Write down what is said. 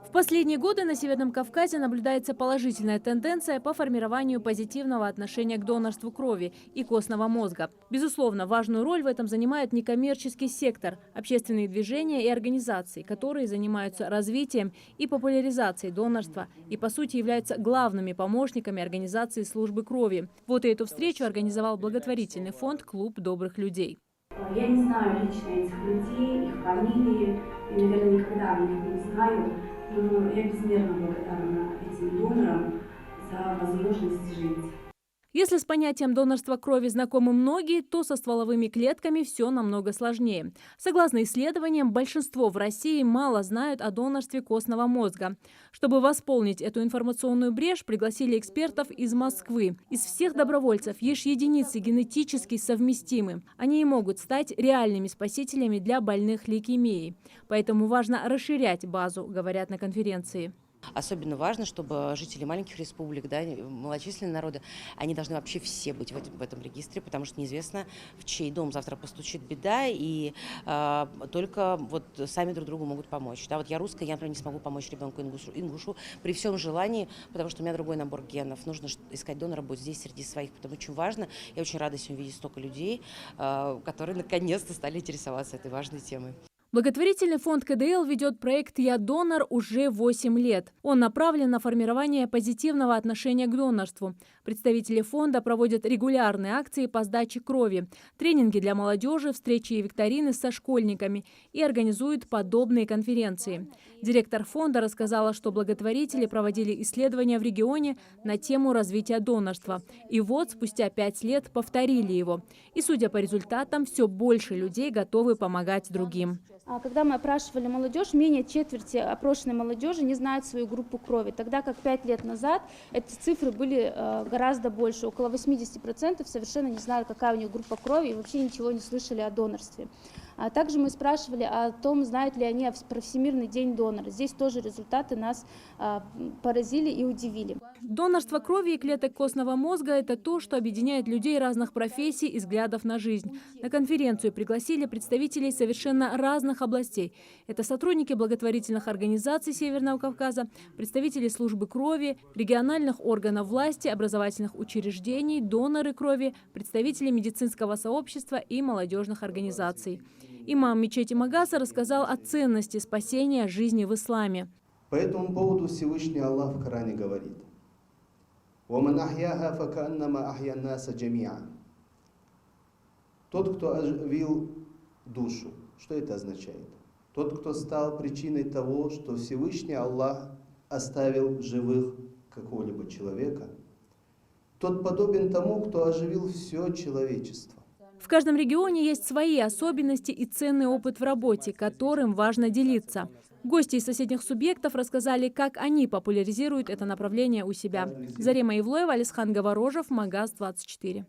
В последние годы на Северном Кавказе наблюдается положительная тенденция по формированию позитивного отношения к донорству крови и костного мозга. Безусловно, важную роль в этом занимает некоммерческий сектор, общественные движения и организации, которые занимаются развитием и популяризацией донорства и, по сути, являются главными помощниками организации службы крови. Вот и эту встречу организовал благотворительный фонд «Клуб добрых людей». Я не знаю лично этих людей, их фамилии, и, наверное, никогда я их не знаю, но я безмерно благодарна этим донорам за возможность жить. Если с понятием донорства крови знакомы многие, то со стволовыми клетками все намного сложнее. Согласно исследованиям, большинство в России мало знают о донорстве костного мозга. Чтобы восполнить эту информационную брешь, пригласили экспертов из Москвы. Из всех добровольцев лишь единицы генетически совместимы. Они и могут стать реальными спасителями для больных лейкемией. Поэтому важно расширять базу, говорят на конференции. Особенно важно, чтобы жители маленьких республик, да, малочисленные народы, они должны вообще все быть в этом регистре, потому что неизвестно, в чей дом завтра постучит беда, и только вот сами друг другу могут помочь. Да, вот я русская, я, например, не смогу помочь ребенку ингушу при всем желании, потому что у меня другой набор генов. Нужно искать донора будет здесь среди своих, потому очень важно. Я очень рада сегодня видеть столько людей, которые наконец-то стали интересоваться этой важной темой. Благотворительный фонд КДЛ ведет проект «Я донор» уже 8 лет. Он направлен на формирование позитивного отношения к донорству. Представители фонда проводят регулярные акции по сдаче крови, тренинги для молодежи, встречи и викторины со школьниками и организуют подобные конференции. Директор фонда рассказала, что благотворители проводили исследования в регионе на тему развития донорства. И вот спустя 5 лет повторили его. И, судя по результатам, все больше людей готовы помогать другим. Когда мы опрашивали молодежь, менее четверти опрошенной молодежи не знают свою группу крови, тогда как 5 лет назад эти цифры были гораздо больше. Около 80% совершенно не знают, какая у них группа крови, и вообще ничего не слышали о донорстве. Также мы спрашивали о том, знают ли они про Всемирный день донора. Здесь тоже результаты нас поразили и удивили. Донорство крови и клеток костного мозга – это то, что объединяет людей разных профессий и взглядов на жизнь. На конференцию пригласили представителей совершенно разных областей. Это сотрудники благотворительных организаций Северного Кавказа, представители службы крови, региональных органов власти, образовательных учреждений, доноры крови, представители медицинского сообщества и молодежных организаций. Имам мечети Магаса рассказал о ценности спасения жизни в исламе. По этому поводу Всевышний Аллах в Коране говорит: «Ваман ахьяха факааннама ахья наса джамиа». Тот, кто оживил душу. Что это означает? Тот, кто стал причиной того, что Всевышний Аллах оставил живых какого-либо человека, тот подобен тому, кто оживил все человечество. В каждом регионе есть свои особенности и ценный опыт в работе, которым важно делиться. Гости из соседних субъектов рассказали, как они популяризируют это направление у себя. Зарема Ивлоева, Алисхан Говорожев, Магаз 24.